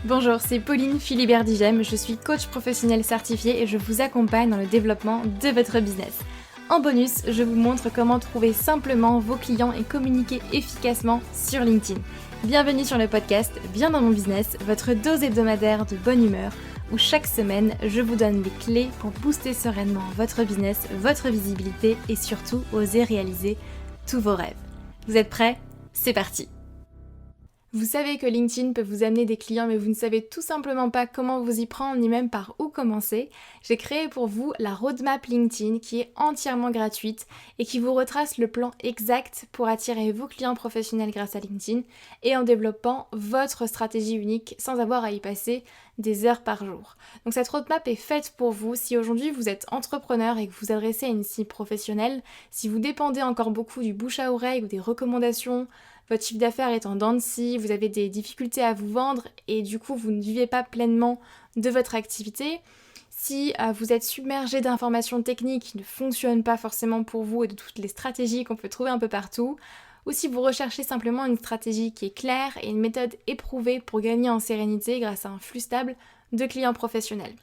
Bonjour, c'est Pauline Philibert-Digem, je suis coach professionnel certifié et je vous accompagne dans le développement de votre business. En bonus, je vous montre comment trouver simplement vos clients et communiquer efficacement sur LinkedIn. Bienvenue sur le podcast Bien dans mon business, votre dose hebdomadaire de bonne humeur, où chaque semaine, je vous donne les clés pour booster sereinement votre business, votre visibilité et surtout oser réaliser tous vos rêves. Vous êtes prêts ? C'est parti! Vous savez que LinkedIn peut vous amener des clients, mais vous ne savez tout simplement pas comment vous y prendre, ni même par où commencer. J'ai créé pour vous la roadmap LinkedIn qui est entièrement gratuite et qui vous retrace le plan exact pour attirer vos clients professionnels grâce à LinkedIn et en développant votre stratégie unique sans avoir à y passer des heures par jour. Donc cette roadmap est faite pour vous si aujourd'hui vous êtes entrepreneur et que vous adressez à une cible professionnelle, si vous dépendez encore beaucoup du bouche à oreille ou des recommandations, votre chiffre d'affaires est en dents de scie, vous avez des difficultés à vous vendre et du coup vous ne vivez pas pleinement de votre activité. Si vous êtes submergé d'informations techniques qui ne fonctionnent pas forcément pour vous et de toutes les stratégies qu'on peut trouver un peu partout, ou si vous recherchez simplement une stratégie qui est claire et une méthode éprouvée pour gagner en sérénité grâce à un flux stable de clients professionnels.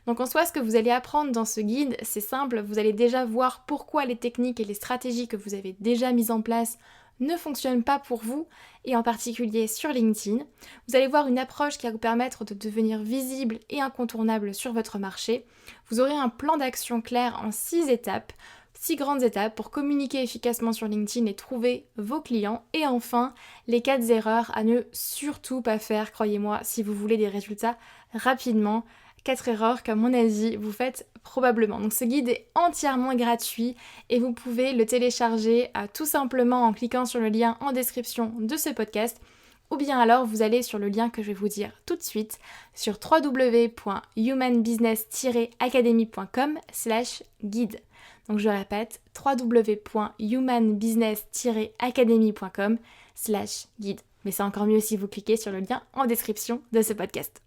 Donc en soi, ce que vous allez apprendre dans ce guide, c'est simple, vous allez déjà voir pourquoi les techniques et les stratégies que vous avez déjà mises en place ne fonctionnent pas pour vous, et en particulier sur LinkedIn. Vous allez voir une approche qui va vous permettre de devenir visible et incontournable sur votre marché. Vous aurez un plan d'action clair en 6 étapes, 6 grandes étapes pour communiquer efficacement sur LinkedIn et trouver vos clients. Et enfin, les 4 erreurs à ne surtout pas faire, croyez-moi, si vous voulez des résultats rapidement. 4 erreurs qu'à mon avis vous faites probablement. Donc ce guide est entièrement gratuit et vous pouvez le télécharger tout simplement en cliquant sur le lien en description de ce podcast, ou bien alors vous allez sur le lien que je vais vous dire tout de suite sur www.humanbusiness-academy.com/guide. Donc je répète, www.humanbusiness-academy.com/guide. Mais c'est encore mieux si vous cliquez sur le lien en description de ce podcast.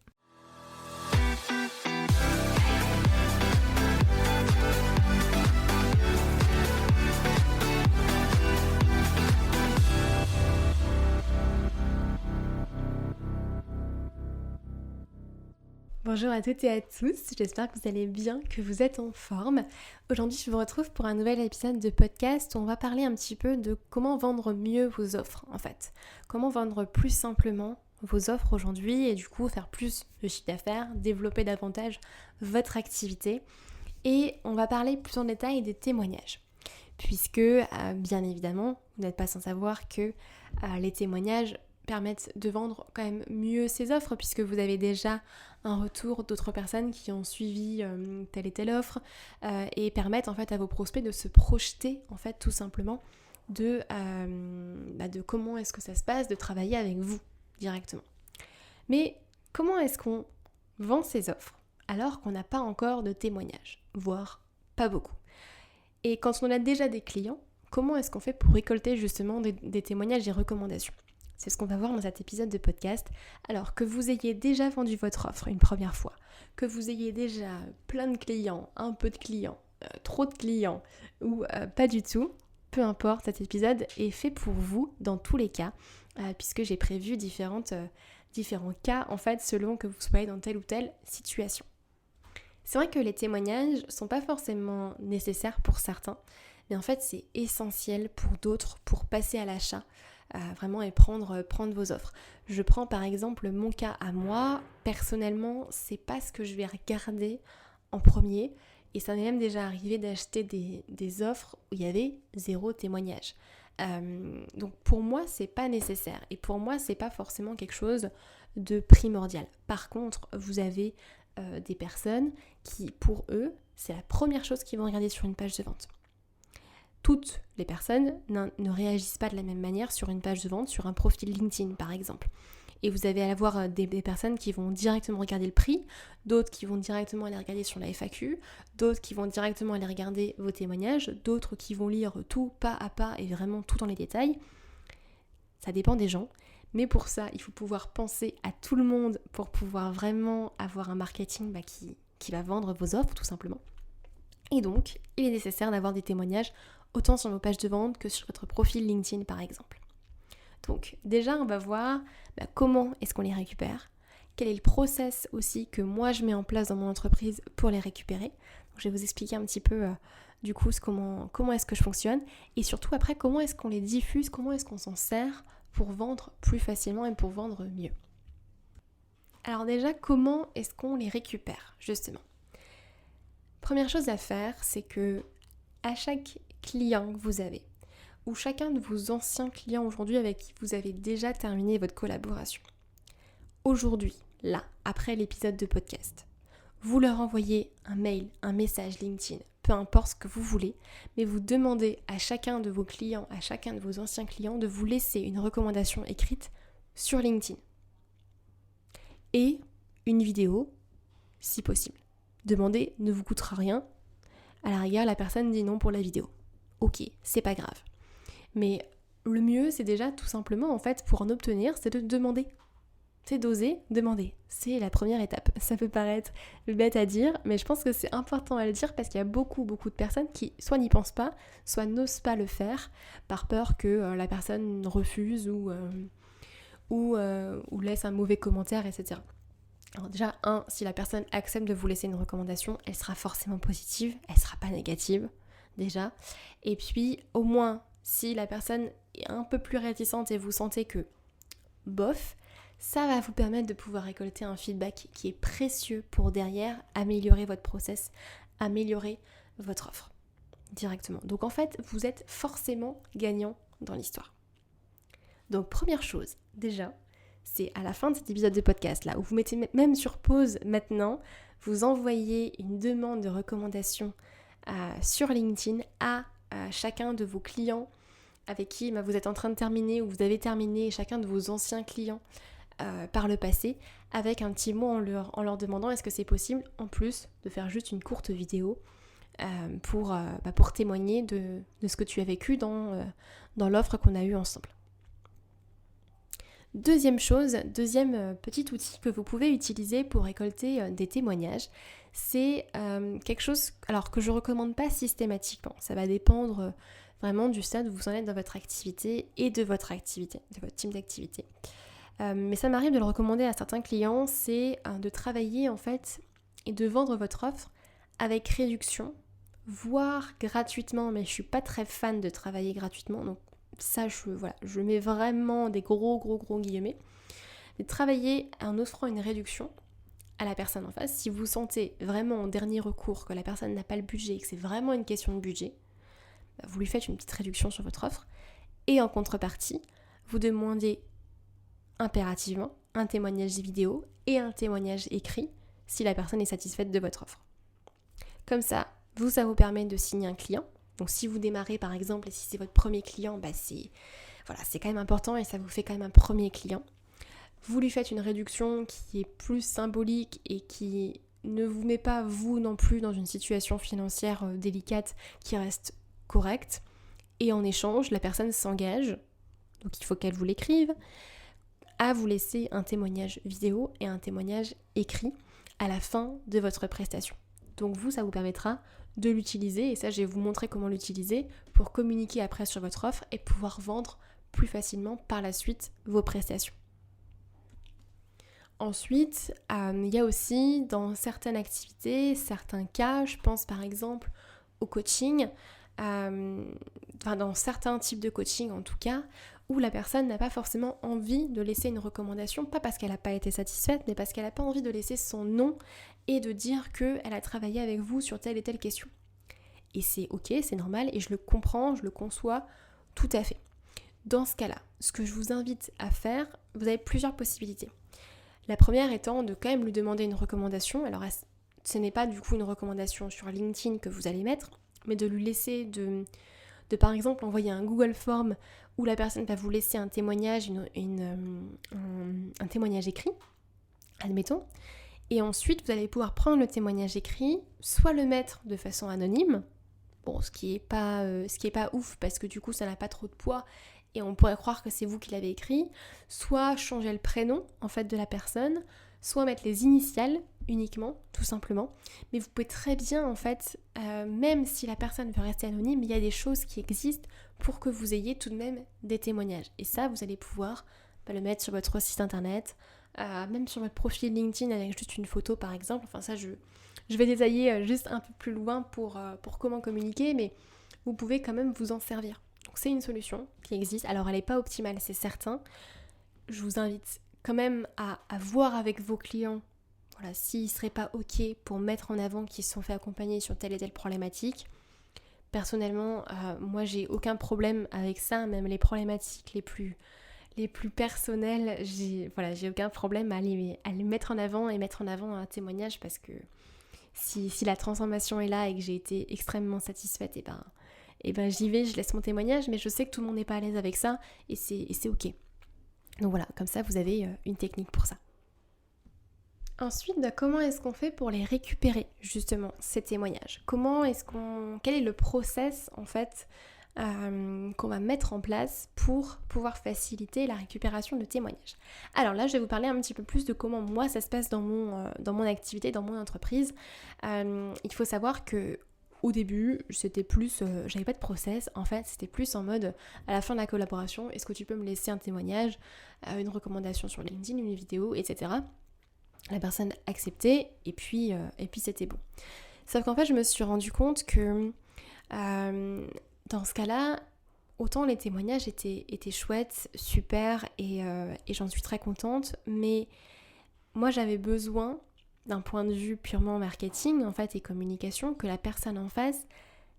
Bonjour à toutes et à tous, j'espère que vous allez bien, que vous êtes en forme. Aujourd'hui, je vous retrouve pour un nouvel épisode de podcast où on va parler un petit peu de comment vendre mieux vos offres en fait. Comment vendre plus simplement vos offres aujourd'hui et du coup faire plus de chiffre d'affaires, développer davantage votre activité. Et on va parler plus en détail des témoignages. Puisque, bien évidemment, vous n'êtes pas sans savoir que les témoignages permettent de vendre quand même mieux ces offres puisque vous avez déjà un retour d'autres personnes qui ont suivi telle et telle offre et permettent en fait à vos prospects de se projeter en fait tout simplement de comment est-ce que ça se passe de travailler avec vous directement. Mais comment est-ce qu'on vend ces offres alors qu'on n'a pas encore de témoignages, voire pas beaucoup? Et quand on a déjà des clients, comment est-ce qu'on fait pour récolter justement des témoignages et recommandations? C'est ce qu'on va voir dans cet épisode de podcast. Alors que vous ayez déjà vendu votre offre une première fois, que vous ayez déjà plein de clients, un peu de clients, trop de clients ou pas du tout, peu importe, cet épisode est fait pour vous dans tous les cas, puisque j'ai prévu différents cas en fait selon que vous soyez dans telle ou telle situation. C'est vrai que les témoignages sont pas forcément nécessaires pour certains, mais en fait c'est essentiel pour d'autres pour passer à l'achat. Vraiment et prendre vos offres. Je prends par exemple mon cas à moi, personnellement c'est pas ce que je vais regarder en premier et ça m'est même déjà arrivé d'acheter des offres où il y avait 0 témoignage. Donc pour moi c'est pas nécessaire et pour moi c'est pas forcément quelque chose de primordial. Par contre vous avez des personnes qui pour eux c'est la première chose qu'ils vont regarder sur une page de vente. Toutes les personnes ne réagissent pas de la même manière sur une page de vente, sur un profil LinkedIn par exemple. Et vous allez avoir des personnes qui vont directement regarder le prix, d'autres qui vont directement aller regarder sur la FAQ, d'autres qui vont directement aller regarder vos témoignages, d'autres qui vont lire tout pas à pas et vraiment tout dans les détails. Ça dépend des gens, mais pour ça, il faut pouvoir penser à tout le monde pour pouvoir vraiment avoir un marketing qui va vendre vos offres tout simplement. Et donc, il est nécessaire d'avoir des témoignages autant sur vos pages de vente que sur votre profil LinkedIn par exemple. Donc déjà, on va voir comment est-ce qu'on les récupère, quel est le process aussi que moi je mets en place dans mon entreprise pour les récupérer. Donc, je vais vous expliquer un petit peu du coup comment est-ce que je fonctionne et surtout après comment est-ce qu'on les diffuse, comment est-ce qu'on s'en sert pour vendre plus facilement et pour vendre mieux. Alors déjà, comment est-ce qu'on les récupère justement ? Première chose à faire, c'est que à chaque client que vous avez, ou chacun de vos anciens clients aujourd'hui avec qui vous avez déjà terminé votre collaboration, aujourd'hui, là, après l'épisode de podcast, vous leur envoyez un mail, un message LinkedIn, peu importe ce que vous voulez, mais vous demandez à chacun de vos clients, à chacun de vos anciens clients de vous laisser une recommandation écrite sur LinkedIn. Et une vidéo, si possible. Demander ne vous coûtera rien. À la rigueur, la personne dit non pour la vidéo. Ok, c'est pas grave. Mais le mieux, c'est déjà tout simplement, en fait, pour en obtenir, c'est de demander. C'est d'oser demander. C'est la première étape. Ça peut paraître bête à dire, mais je pense que c'est important à le dire parce qu'il y a beaucoup de personnes qui soit n'y pensent pas, soit n'osent pas le faire par peur que la personne refuse ou laisse un mauvais commentaire, etc. Alors déjà, si la personne accepte de vous laisser une recommandation, elle sera forcément positive, elle ne sera pas négative, déjà. Et puis, au moins, si la personne est un peu plus réticente et vous sentez que, bof, ça va vous permettre de pouvoir récolter un feedback qui est précieux pour derrière améliorer votre process, améliorer votre offre directement. Donc en fait, vous êtes forcément gagnant dans l'histoire. Donc première chose, déjà, c'est à la fin de cet épisode de podcast là, où vous mettez même sur pause maintenant, vous envoyez une demande de recommandation sur LinkedIn à chacun de vos clients avec qui vous êtes en train de terminer ou vous avez terminé, chacun de vos anciens clients par le passé, avec un petit mot en leur demandant est-ce que c'est possible, en plus de faire juste une courte vidéo pour témoigner de ce que tu as vécu dans l'offre qu'on a eue ensemble. Deuxième petit outil que vous pouvez utiliser pour récolter des témoignages, c'est quelque chose que je ne recommande pas systématiquement. Ça va dépendre vraiment du stade où vous en êtes dans votre activité et de votre team d'activité. Mais ça m'arrive de le recommander à certains clients, c'est de travailler en fait et de vendre votre offre avec réduction, voire gratuitement, mais je ne suis pas très fan de travailler gratuitement, donc ça, je mets vraiment des gros guillemets. Mais travailler en offrant une réduction à la personne en face. Si vous sentez vraiment en dernier recours que la personne n'a pas le budget et que c'est vraiment une question de budget, vous lui faites une petite réduction sur votre offre. Et en contrepartie, vous demandez impérativement un témoignage vidéo et un témoignage écrit si la personne est satisfaite de votre offre. Comme ça vous permet de signer un client. Donc si vous démarrez par exemple et si c'est votre premier client, c'est quand même important et ça vous fait quand même un premier client. Vous lui faites une réduction qui est plus symbolique et qui ne vous met pas vous non plus dans une situation financière délicate qui reste correcte. Et en échange, la personne s'engage, donc il faut qu'elle vous l'écrive, à vous laisser un témoignage vidéo et un témoignage écrit à la fin de votre prestation. Donc ça vous permettra de l'utiliser, et ça je vais vous montrer comment l'utiliser pour communiquer après sur votre offre et pouvoir vendre plus facilement par la suite vos prestations. Ensuite, il y a aussi dans certaines activités, certains cas, je pense par exemple au coaching, dans certains types de coaching en tout cas, où la personne n'a pas forcément envie de laisser une recommandation, pas parce qu'elle n'a pas été satisfaite, mais parce qu'elle n'a pas envie de laisser son nom et de dire qu'elle a travaillé avec vous sur telle et telle question. Et c'est ok, c'est normal, et je le comprends, je le conçois tout à fait. Dans ce cas-là, ce que je vous invite à faire, vous avez plusieurs possibilités. La première étant de quand même lui demander une recommandation. Alors ce n'est pas du coup une recommandation sur LinkedIn que vous allez mettre, mais de lui laisser de par exemple envoyer un Google Form où la personne va vous laisser un témoignage, un témoignage écrit, admettons. Et ensuite, vous allez pouvoir prendre le témoignage écrit, soit le mettre de façon anonyme, ce qui est pas ouf parce que du coup ça n'a pas trop de poids et on pourrait croire que c'est vous qui l'avez écrit, soit changer le prénom en fait de la personne, soit mettre les initiales uniquement, tout simplement. Mais vous pouvez très bien en fait, même si la personne veut rester anonyme, il y a des choses qui existent pour que vous ayez tout de même des témoignages. Et ça, vous allez pouvoir le mettre sur votre site internet, même sur votre profil LinkedIn avec juste une photo par exemple. Enfin ça je vais détailler juste un peu plus loin pour comment communiquer, mais vous pouvez quand même vous en servir. Donc c'est une solution qui existe. Alors elle n'est pas optimale, c'est certain. Je vous invite quand même à voir avec vos clients, voilà, s'ils ne seraient pas OK pour mettre en avant qu'ils se sont fait accompagner sur telle et telle problématique. Personnellement, moi j'ai aucun problème avec ça, même les problématiques les plus personnelles, j'ai aucun problème à les mettre en avant et mettre en avant un témoignage, parce que si la transformation est là et que j'ai été extrêmement satisfaite, et ben j'y vais, je laisse mon témoignage, mais je sais que tout le monde n'est pas à l'aise avec ça et c'est OK. Donc voilà, comme ça vous avez une technique pour ça. Ensuite, comment est-ce qu'on fait pour les récupérer, justement, ces témoignages ? Quel est le process, en fait, qu'on va mettre en place pour pouvoir faciliter la récupération de témoignages ? Alors là, je vais vous parler un petit peu plus de comment moi ça se passe dans mon activité, dans mon entreprise. Il faut savoir que au début, c'était plus, j'avais pas de process, en fait, c'était plus en mode, à la fin de la collaboration, est-ce que tu peux me laisser un témoignage, une recommandation sur LinkedIn, une vidéo, etc. La personne acceptait et puis c'était bon. Sauf qu'en fait, je me suis rendu compte que dans ce cas-là, autant les témoignages étaient chouettes, super, et j'en suis très contente, mais moi j'avais besoin, d'un point de vue purement marketing en fait et communication, que la personne en face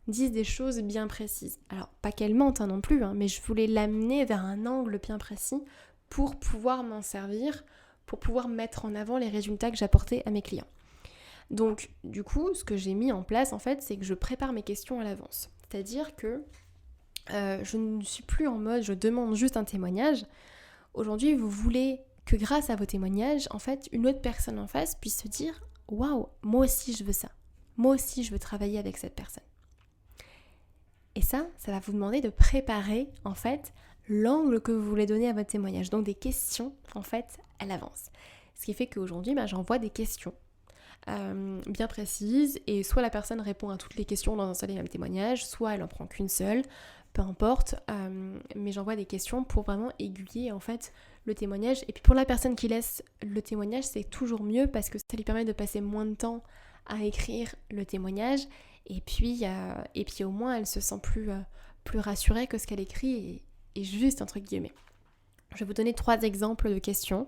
dise des choses bien précises. Alors pas qu'elle mente non plus, mais je voulais l'amener vers un angle bien précis pour pouvoir m'en servir, pour pouvoir mettre en avant les résultats que j'apportais à mes clients. Donc du coup, ce que j'ai mis en place en fait, c'est que je prépare mes questions à l'avance. C'est-à-dire que je ne suis plus en mode je demande juste un témoignage. Aujourd'hui, vous voulez que grâce à vos témoignages, en fait, une autre personne en face puisse se dire « Waouh, moi aussi je veux ça. Moi aussi je veux travailler avec cette personne. » Et ça va vous demander de préparer en fait l'angle que vous voulez donner à votre témoignage. Donc des questions en fait à l'avance. Ce qui fait qu'aujourd'hui, j'envoie des questions bien précises et soit la personne répond à toutes les questions dans un seul et même témoignage, soit elle en prend qu'une seule, peu importe, mais j'envoie des questions pour vraiment aiguiller en fait le témoignage. Et puis pour la personne qui laisse le témoignage, c'est toujours mieux parce que ça lui permet de passer moins de temps à écrire le témoignage et puis au moins elle se sent plus rassurée que ce qu'elle écrit est juste entre guillemets. Je vais vous donner 3 exemples de questions.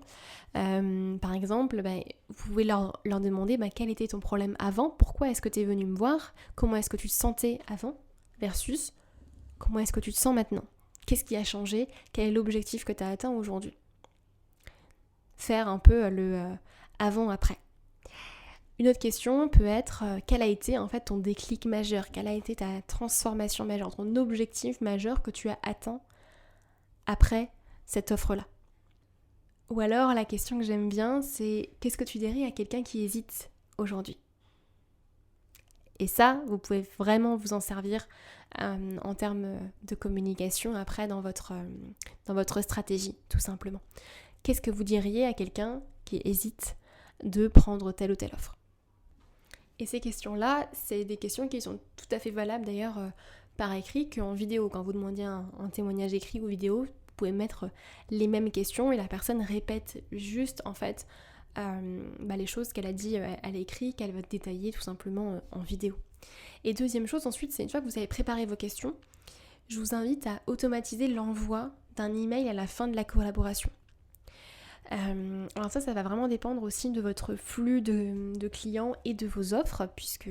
Par exemple, vous pouvez leur demander quel était ton problème avant, pourquoi est-ce que tu es venu me voir, comment est-ce que tu te sentais avant, versus comment est-ce que tu te sens maintenant. Qu'est-ce qui a changé, quel est l'objectif que tu as atteint aujourd'hui. Faire un peu le avant-après. Une autre question peut être quel a été en fait ton déclic majeur, quelle a été ta transformation majeure, ton objectif majeur que tu as atteint après cette offre-là. Ou alors la question que j'aime bien, c'est qu'est-ce que tu dirais à quelqu'un qui hésite aujourd'hui ? Et ça, vous pouvez vraiment vous en servir en termes de communication après dans votre stratégie, tout simplement. Qu'est-ce que vous diriez à quelqu'un qui hésite de prendre telle ou telle offre ? Et ces questions-là, c'est des questions qui sont tout à fait valables d'ailleurs par écrit qu'en vidéo. Quand vous demandiez un témoignage écrit ou vidéo, vous pouvez mettre les mêmes questions et la personne répète juste en fait les choses qu'elle a dit à l'écrit, qu'elle va détailler tout simplement en vidéo. Et deuxième chose ensuite, c'est une fois que vous avez préparé vos questions, je vous invite à automatiser l'envoi d'un email à la fin de la collaboration. Alors ça va vraiment dépendre aussi de votre flux de clients et de vos offres, puisque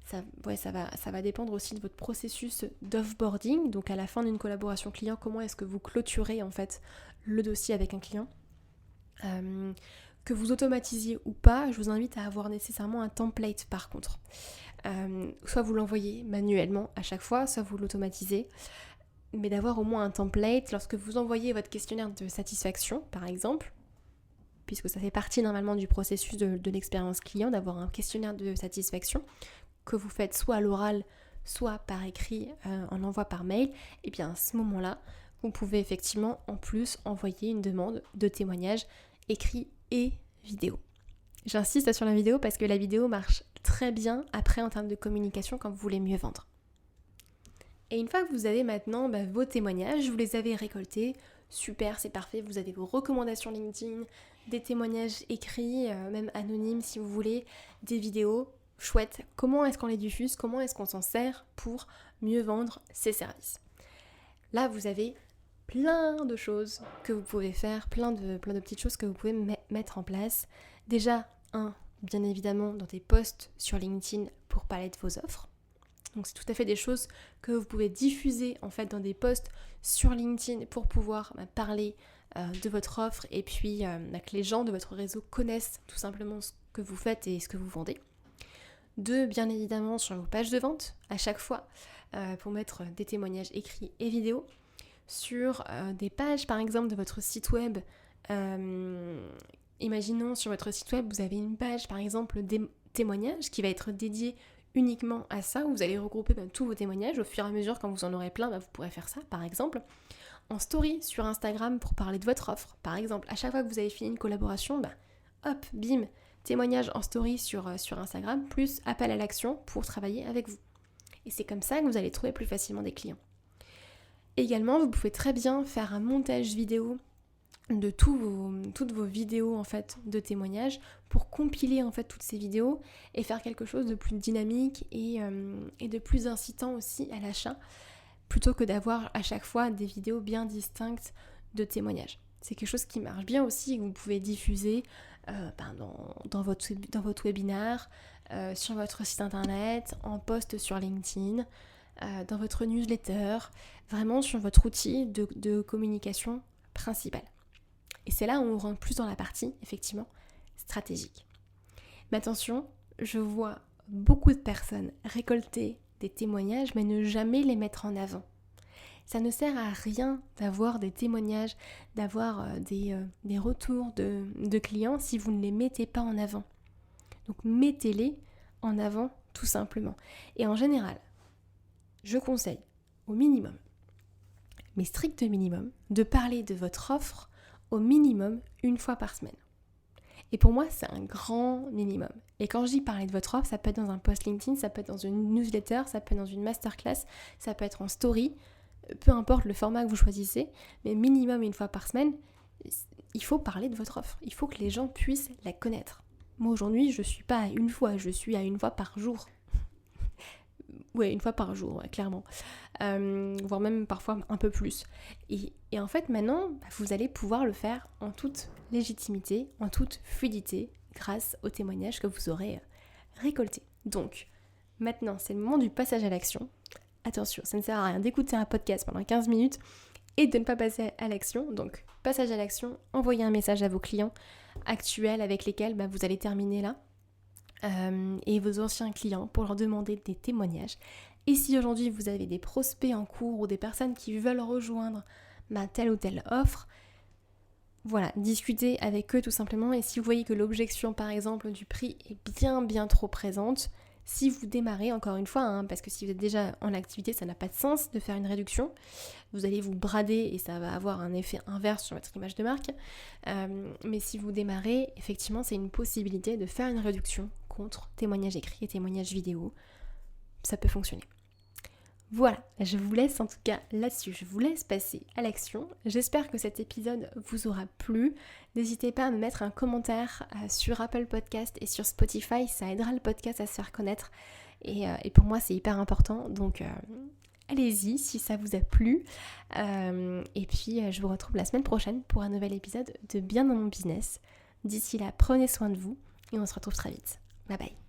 ça va dépendre aussi de votre processus d'offboarding. Donc à la fin d'une collaboration client, comment est-ce que vous clôturez en fait le dossier avec un client. Que vous automatisiez ou pas, je vous invite à avoir nécessairement un template par contre. Soit vous l'envoyez manuellement à chaque fois, soit vous l'automatisez. Mais d'avoir au moins un template lorsque vous envoyez votre questionnaire de satisfaction, par exemple, puisque ça fait partie normalement du processus de l'expérience client, d'avoir un questionnaire de satisfaction que vous faites soit à l'oral, soit par écrit en envoi par mail, et bien à ce moment-là, vous pouvez effectivement en plus envoyer une demande de témoignage écrit et vidéo. J'insiste sur la vidéo parce que la vidéo marche très bien après en termes de communication quand vous voulez mieux vendre. Et une fois que vous avez maintenant vos témoignages, vous les avez récoltés, super, c'est parfait, vous avez vos recommandations LinkedIn, des témoignages écrits, même anonymes si vous voulez, des vidéos, chouette. Comment est-ce qu'on les diffuse? Comment est-ce qu'on s'en sert pour mieux vendre ses services? Là, vous avez plein de choses que vous pouvez faire, plein de petites choses que vous pouvez mettre en place. Déjà, bien évidemment, dans des posts sur LinkedIn pour parler de vos offres. Donc c'est tout à fait des choses que vous pouvez diffuser en fait dans des posts sur LinkedIn pour pouvoir parler de votre offre et puis que les gens de votre réseau connaissent tout simplement ce que vous faites et ce que vous vendez. 2, bien évidemment, sur vos pages de vente à chaque fois pour mettre des témoignages écrits et vidéos. Sur des pages par exemple de votre site web, imaginons sur votre site web vous avez une page par exemple des témoignages qui va être dédiée uniquement à ça, où vous allez regrouper tous vos témoignages au fur et à mesure. Quand vous en aurez plein, vous pourrez faire ça par exemple. En story sur Instagram pour parler de votre offre par exemple, à chaque fois que vous avez fini une collaboration, hop, bim, témoignage en story sur Instagram plus appel à l'action pour travailler avec vous. Et c'est comme ça que vous allez trouver plus facilement des clients. Également, vous pouvez très bien faire un montage vidéo de toutes vos vidéos en fait de témoignages pour compiler en fait toutes ces vidéos et faire quelque chose de plus dynamique et de plus incitant aussi à l'achat, plutôt que d'avoir à chaque fois des vidéos bien distinctes de témoignages. C'est quelque chose qui marche bien aussi, que vous pouvez diffuser dans votre webinaire, sur votre site internet, en post sur LinkedIn, dans votre newsletter, vraiment sur votre outil de communication principal. Et c'est là où on rentre plus dans la partie, effectivement, stratégique. Mais attention, je vois beaucoup de personnes récolter des témoignages, mais ne jamais les mettre en avant. Ça ne sert à rien d'avoir des témoignages, d'avoir des retours de clients si vous ne les mettez pas en avant. Donc mettez-les en avant tout simplement. Et en général, je conseille au minimum, mais strict minimum, de parler de votre offre au minimum une fois par semaine. Et pour moi, c'est un grand minimum. Et quand je dis parler de votre offre, ça peut être dans un post LinkedIn, ça peut être dans une newsletter, ça peut être dans une masterclass, ça peut être en story, peu importe le format que vous choisissez, mais minimum une fois par semaine, il faut parler de votre offre. Il faut que les gens puissent la connaître. Moi aujourd'hui, je ne suis pas à une fois, je suis à une fois par jour. Ouais, une fois par jour, ouais, clairement. Voire même parfois un peu plus. Et en fait, maintenant, vous allez pouvoir le faire en toute légitimité, en toute fluidité, grâce aux témoignages que vous aurez récoltés. Donc, maintenant, c'est le moment du passage à l'action. Attention, ça ne sert à rien d'écouter un podcast pendant 15 minutes et de ne pas passer à l'action. Donc, passage à l'action, envoyez un message à vos clients actuels avec lesquels vous allez terminer là. Et vos anciens clients pour leur demander des témoignages. Et si aujourd'hui vous avez des prospects en cours ou des personnes qui veulent rejoindre telle ou telle offre, voilà, discutez avec eux tout simplement. Et si vous voyez que l'objection par exemple du prix est bien trop présente, si vous démarrez, encore une fois, parce que si vous êtes déjà en activité, ça n'a pas de sens de faire une réduction. Vous allez vous brader et ça va avoir un effet inverse sur votre image de marque. Mais si vous démarrez, effectivement, c'est une possibilité de faire une réduction contre témoignages écrits et témoignages vidéo. Ça peut fonctionner. Voilà, je vous laisse en tout cas là-dessus, je vous laisse passer à l'action. J'espère que cet épisode vous aura plu. N'hésitez pas à me mettre un commentaire sur Apple Podcast et sur Spotify, ça aidera le podcast à se faire connaître. Et pour moi c'est hyper important, donc allez-y si ça vous a plu. Et puis je vous retrouve la semaine prochaine pour un nouvel épisode de Bien dans mon business. D'ici là, prenez soin de vous et on se retrouve très vite. Bye bye.